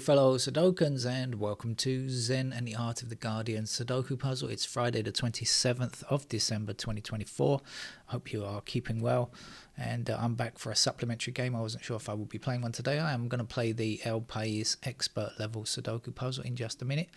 fellow Sudokans, and welcome to Zen and the Art of the Guardian Sudoku puzzle. It's Friday the 27th of December 2024. I hope you are keeping well, and I'm back for a supplementary game. I wasn't sure if I would be playing one today. I am going to play the País expert level Sudoku puzzle in just a minute.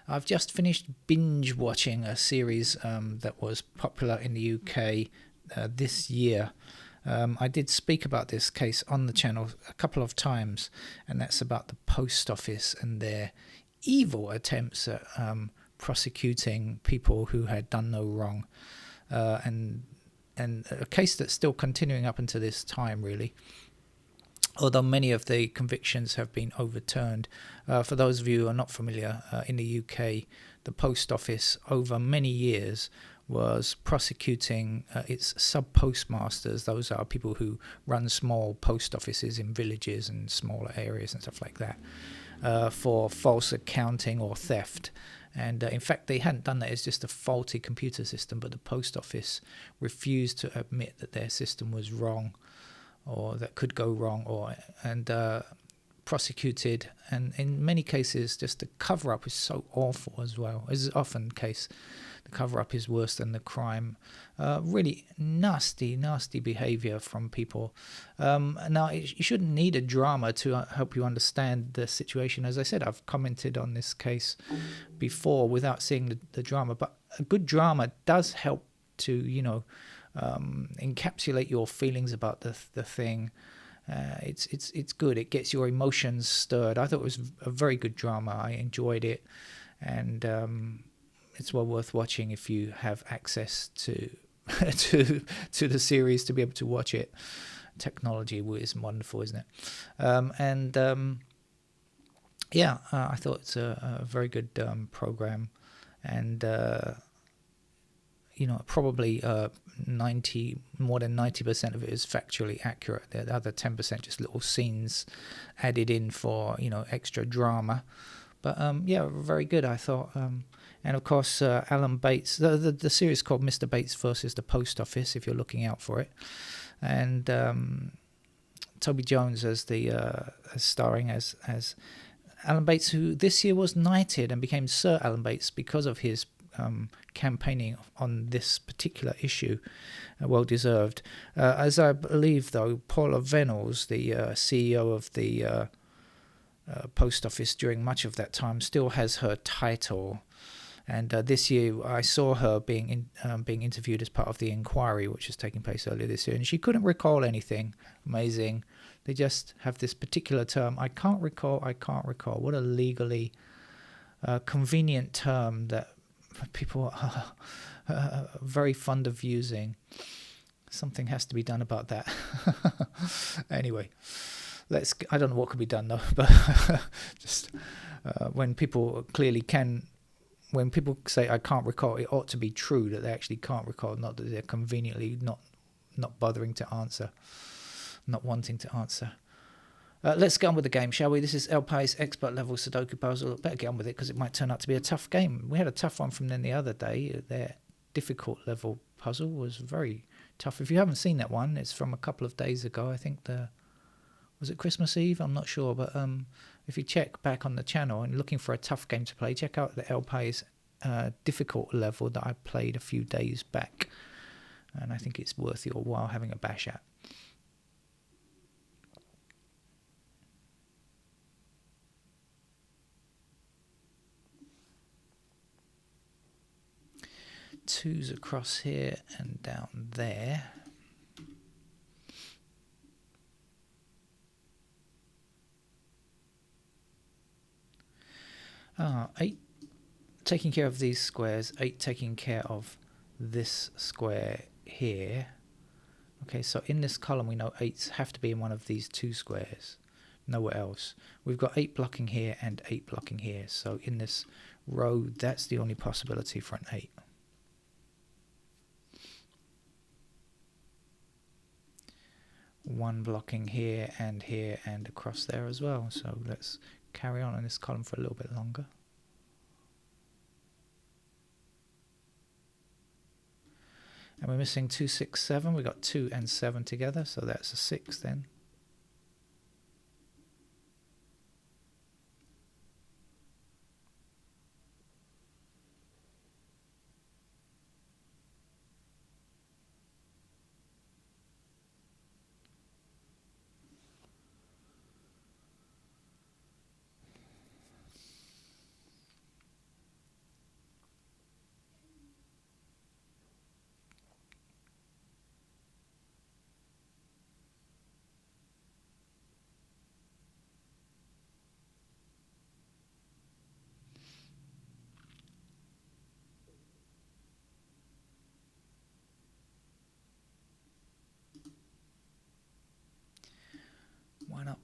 I've just finished binge watching a series that was popular in the UK this year. I did speak about this case on the channel a couple of times, and that's about the post office and their evil attempts at prosecuting people who had done no wrong, and a case that's still continuing up until this time, really, although many of the convictions have been overturned. For those of you who are not familiar, in the UK, the post office over many years was prosecuting its sub-postmasters. Those are people who run small post offices in villages and smaller areas and stuff like that, for false accounting or theft. And in fact, they hadn't done that. It's just a faulty computer system, but the post office refused to admit that their system was wrong, or that could go wrong, and prosecuted. And in many cases, just the cover-up is so awful as well. As is often the case, the cover-up is worse than the crime. Really nasty behavior from people. Now, you shouldn't need a drama to help you understand the situation. As I said, I've commented on this case before without seeing the drama, but a good drama does help to, encapsulate your feelings about the thing. It's good. It gets your emotions stirred. I thought it was a very good drama. I enjoyed it, and it's well worth watching if you have access to to the series to be able to watch it. Technology is wonderful, isn't it? I thought it's a very good program, and probably more than 90% of it is factually accurate. The other 10% just little scenes added in for extra drama. But very good, I thought. And of course, Alan Bates. The series is called Mr. Bates versus the Post Office, if you're looking out for it. And Toby Jones as starring as Alan Bates, who this year was knighted and became Sir Alan Bates because of his campaigning on this particular issue. Well deserved. As I believe, though, Paula Venables, the CEO of the post office during much of that time, still has her title. And this year I saw her being interviewed as part of the inquiry, which is taking place earlier this year, and she couldn't recall anything. Amazing. They just have this particular term. I can't recall. What a legally convenient term that people are very fond of using. Something has to be done about that. Anyway, I don't know what could be done though, but just when people clearly can. When people say I can't recall, it ought to be true that they actually can't recall, not that they're conveniently not bothering to answer, not wanting to answer. Let's get on with the game, shall we? This is El País expert level Sudoku puzzle. Better get on with it because it might turn out to be a tough game. We had a tough one from them the other day. Their difficult level puzzle was very tough. If you haven't seen that one, it's from a couple of days ago. I think was it Christmas Eve? I'm not sure, but if you check back on the channel and looking for a tough game to play, check out the El País difficult level that I played a few days back, and I think it's worth your while having a bash at. Twos across here and down there. Eight taking care of these squares, 8 taking care of this square here. Okay, so in this column we know 8s have to be in one of these two squares, nowhere else. We've got 8 blocking here and 8 blocking here, so in this row that's the only possibility for an 8. One blocking here and across there as well, so let's carry on in this column for a little bit longer. And we're missing 2, 6, 7. We got 2 and 7 together, so that's a 6 then.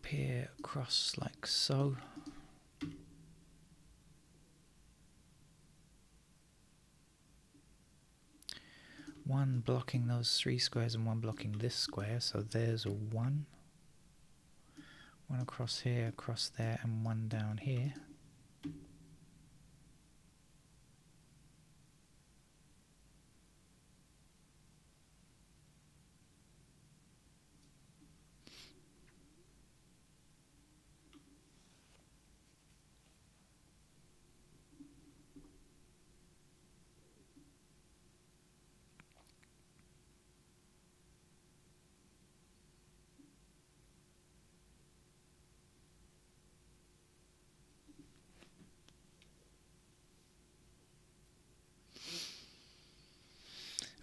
up here across like so. One blocking those 3 squares and one blocking this square, so there's a 1. One across here, across there, and one down here.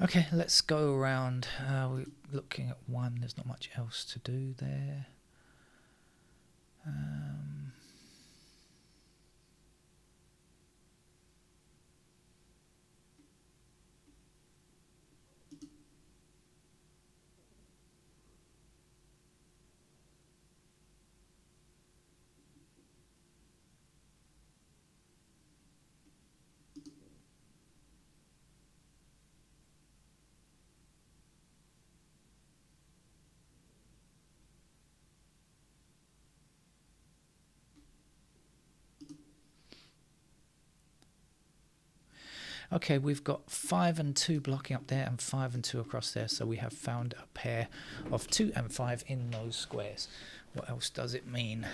Okay, let's go around. We're looking at 1. There's not much else to do there. Okay, we've got 5 and 2 blocking up there and 5 and 2 across there, so we have found a pair of 2 and 5 in those squares. What else does it mean?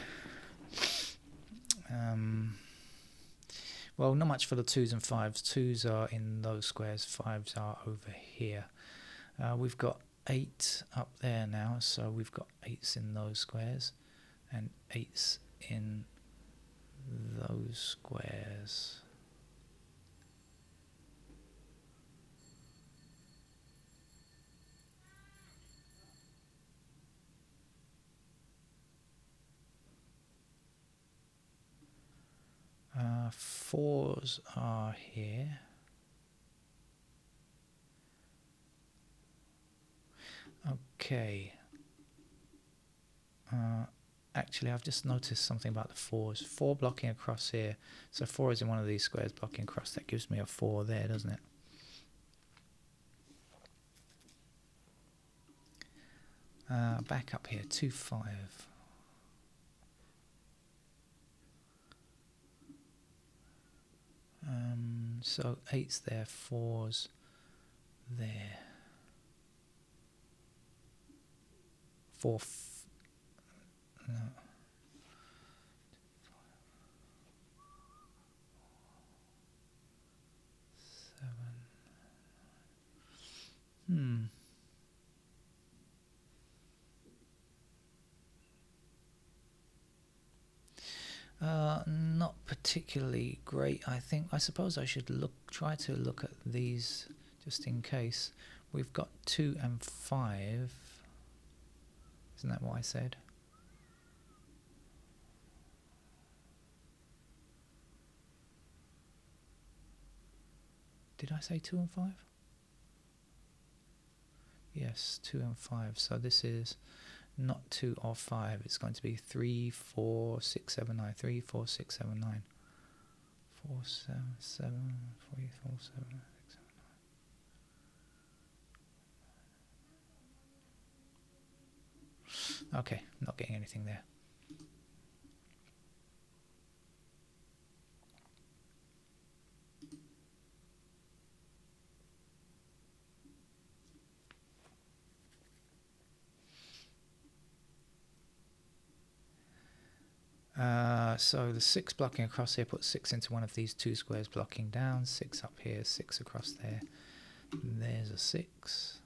Well, not much for the 2s and 5s. 2s are in those squares, 5s are over here. We've got 8 up there now, so we've got 8s in those squares and 8s in those squares. Fours are here. Okay. Actually, I've just noticed something about the 4s. 4 blocking across here. So 4 is in one of these squares blocking across. That gives me a 4 there, doesn't it? Back up here, 2, 5. So 8's there, 4's there. 4, no. 7. Not particularly great. I suppose I should try to look at these just in case. We've got 2 and 5. Isn't that what I said? Did I say 2 and 5? Yes, 2 and 5. So this is not 2 or 5. It's going to be 3, 4, 6, 7, 9. 3, 4, 6, 7, 9. 4, 7, 7, 3, 4, 7, 6, 7, 9. Okay, not getting anything there. So the 6 blocking across here puts 6 into one of these 2 squares blocking down. 6 up here, 6 across there. There's a 6.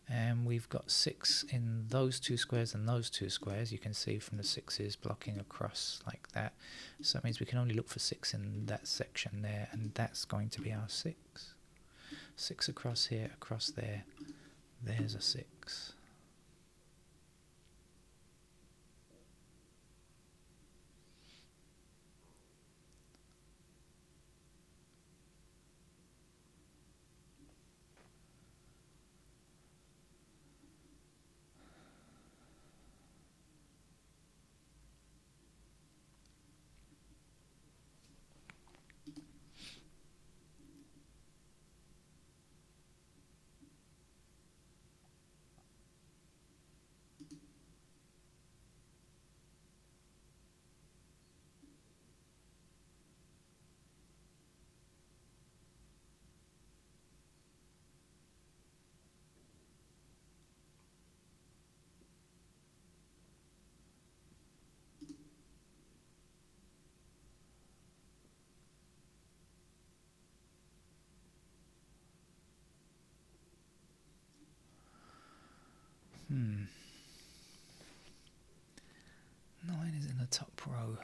And we've got 6 in those 2 squares and those 2 squares. You can see from the 6's blocking across like that. So that means we can only look for 6 in that section there, and that's going to be our 6. 6 across here, across there. There's a 6. 9 is in the top row.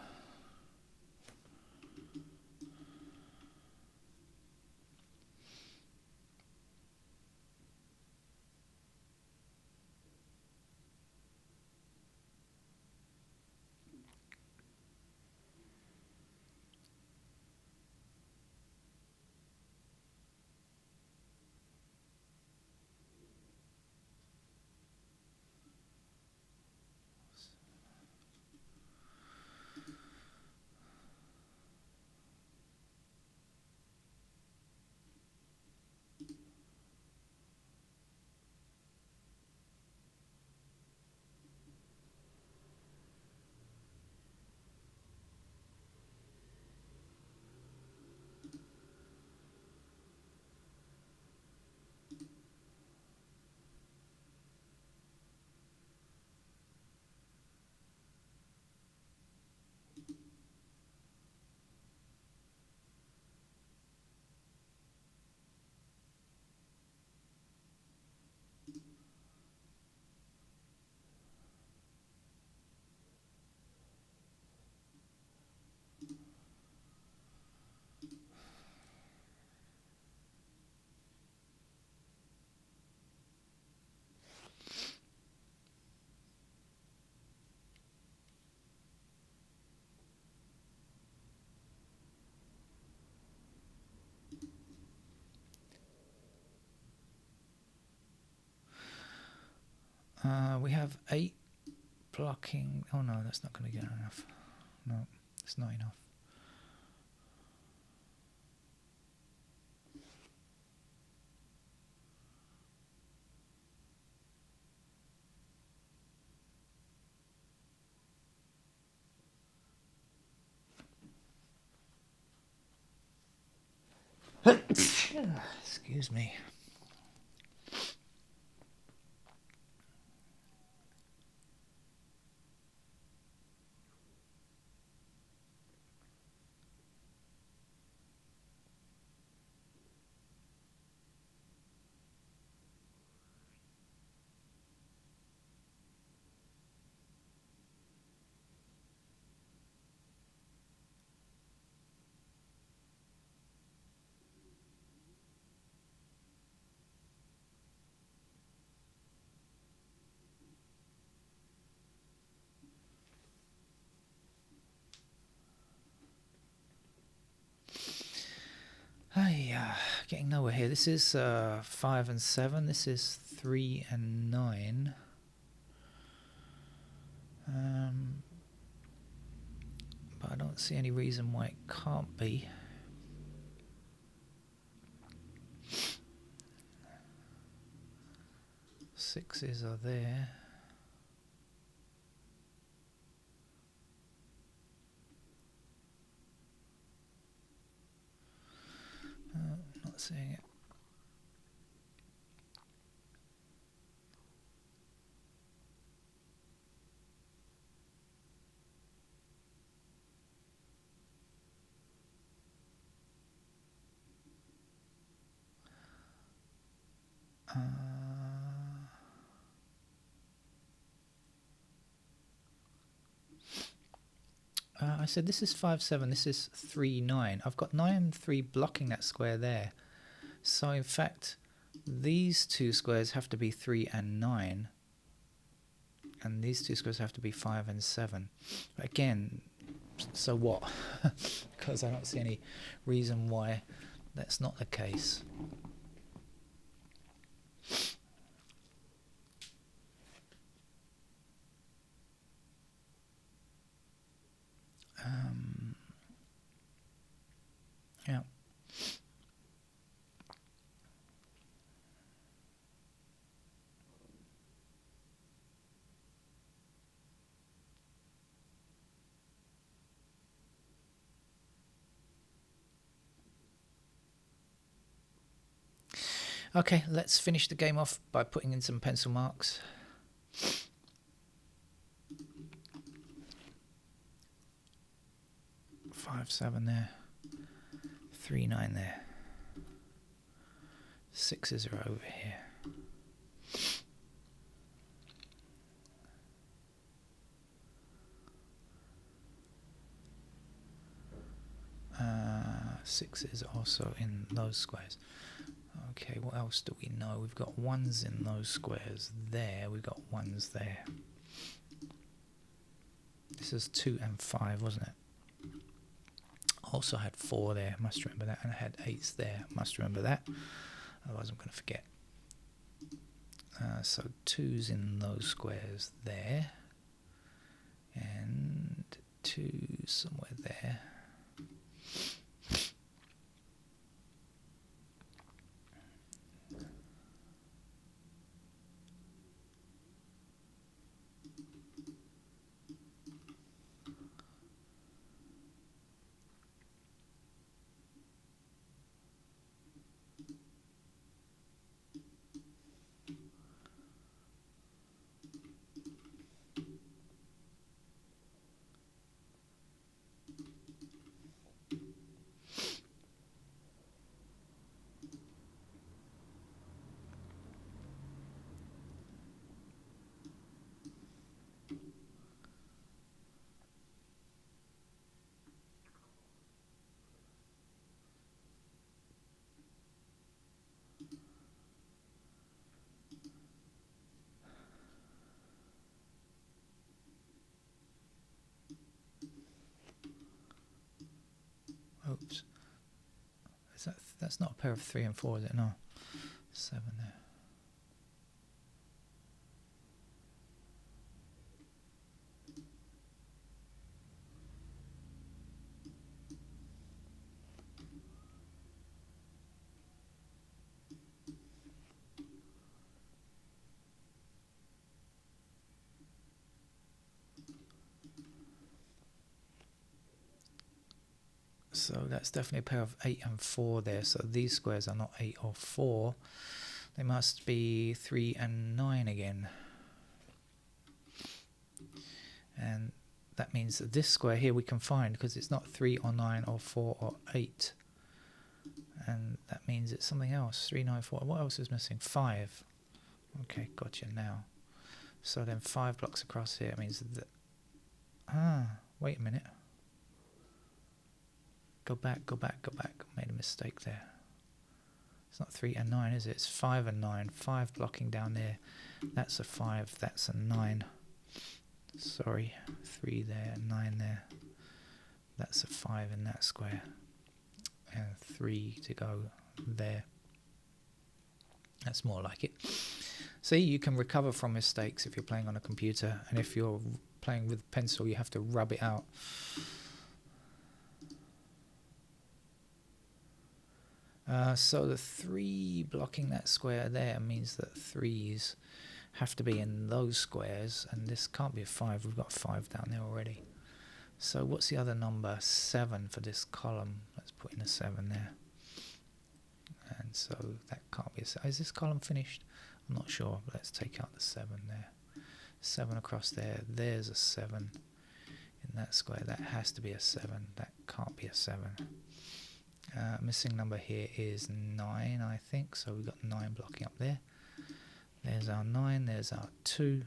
We have 8 blocking. Oh no, that's not going to get enough. No, it's not enough. Excuse me. Getting nowhere here. This is 5 and 7. This is 3 and 9. But I don't see any reason why it can't be. Sixes are there. Not seeing it. I said this is 5, 7. This is 3, 9. I've got 9 and 3 blocking that square there. So in fact, these two squares have to be 3 and 9. And these two squares have to be 5 and 7. Again, so what? Because I don't see any reason why that's not the case. Yeah. Okay, let's finish the game off by putting in some pencil marks. 5, 7 there. 3, 9 there. 6s are over here. 6 is also in those squares. Okay, what else do we know? We've got 1s in those squares there. We've got 1s there. This is 2 and 5, wasn't it? Also had 4 there, must remember that, and I had 8s there, must remember that. Otherwise I'm going to forget. So 2's in those squares there, and 2 somewhere there. Oops. That's not a pair of 3 and 4, is it? No. 7 there. So that's definitely a pair of 8 and 4 there. So these squares are not 8 or 4. They must be 3 and 9 again. And that means that this square here we can find because it's not 3 or 9 or 4 or 8. And that means it's something else. 3, 9, 4. What else is missing? 5. Okay, gotcha now. So then 5 blocks across here means that... wait a minute. Go back. Made a mistake there. It's not 3 and 9, is it? It's 5 and 9. 5 blocking down there. That's a 5. That's a 9. Sorry. 3 there, 9 there. That's a 5 in that square. And 3 to go there. That's more like it. See, you can recover from mistakes if you're playing on a computer. And if you're playing with pencil, you have to rub it out. So the 3 blocking that square there means that 3's have to be in those squares, and this can't be a 5. We've got 5 down there already. So what's the other number? 7 for this column. Let's put in a 7 there. And so that can't be a 7. Is this column finished? I'm not sure, but let's take out the 7 there. 7 across there. There's a 7 in that square. That has to be a 7. That can't be a 7. Missing number here is 9, I think. So we've got 9 blocking up there. There's our 9. There's our 2.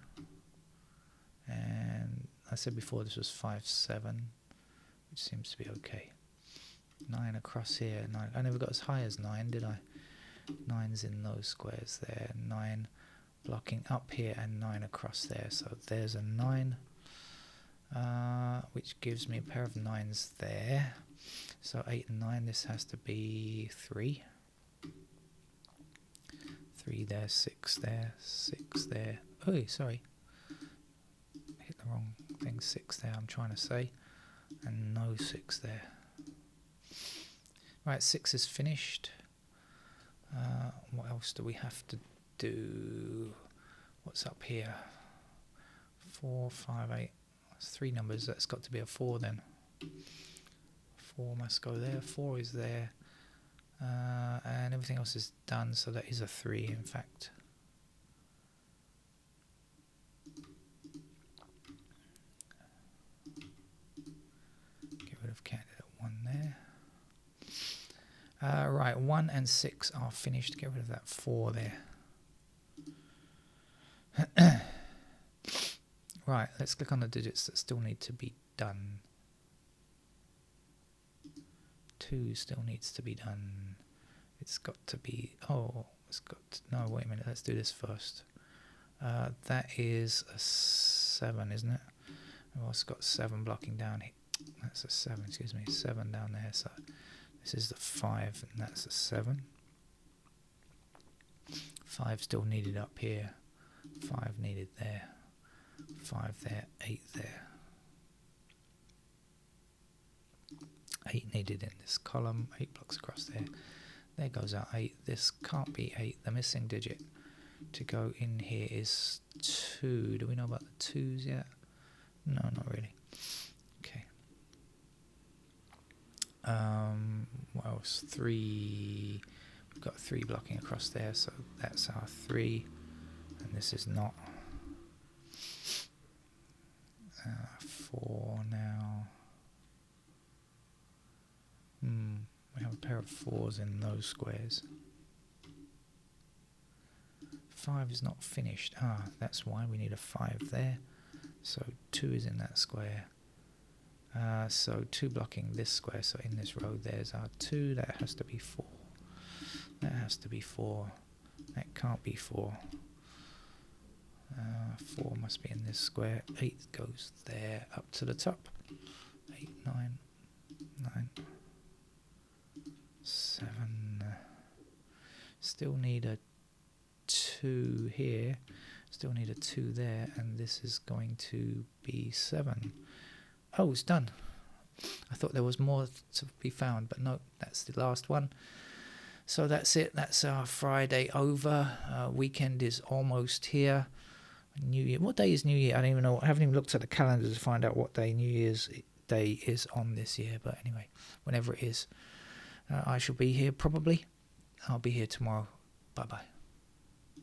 And I said before this was 5, 7, which seems to be okay. 9 across here. 9. I never got as high as 9, did I? 9's in those squares there. 9 blocking up here and 9 across there. So there's a 9, which gives me a pair of 9's there. So 8 and 9, this has to be 3. 3 there, 6 there, 6 there. Oh, sorry. Hit the wrong thing. 6 there, I'm trying to say. And no 6 there. Right, 6 is finished. What else do we have to do? What's up here? 4, 5, 8. That's 3 numbers. That's got to be a 4 then. 4 must go there. 4 is there. And everything else is done, so that is a 3 in fact. Get rid of candidate 1 there. Right, 1 and 6 are finished. Get rid of that 4 there. Right, let's click on the digits that still need to be done. 2, 2 still needs to be done. It's got to be, no, wait a minute, let's do this first. That is a 7, isn't it? I've also got 7 blocking down here. That's a 7, excuse me, 7 down there. So this is the 5, and that's a 7. 5 still needed up here. 5 needed there. 5 there, 8 there. 8 needed in this column, 8 blocks across there. There goes our 8. This can't be 8. The missing digit to go in here is 2. Do we know about the 2s yet? No, not really. Okay. What else? 3. We've got 3 blocking across there, so that's our 3. And this is not. 4 now. We have a pair of 4s in those squares. 5 is not finished. That's why we need a 5 there. So 2 is in that square. So 2 blocking this square. So in this row there's our 2. That has to be 4. That has to be 4. That can't be 4. 4 must be in this square. 8 goes there up to the top. 8, 9, 9, 7. Still need a 2 here. Still need a 2 there. And this is going to be 7. Oh, it's done. I thought there was more to be found, but no, that's the last one. So that's it. That's our Friday over. Weekend is almost here. New Year. What day is New Year? I don't even know. I haven't even looked at the calendar to find out what day New Year's Day is on this year. But anyway, whenever it is, I shall be here probably. I'll be here tomorrow. Bye-bye.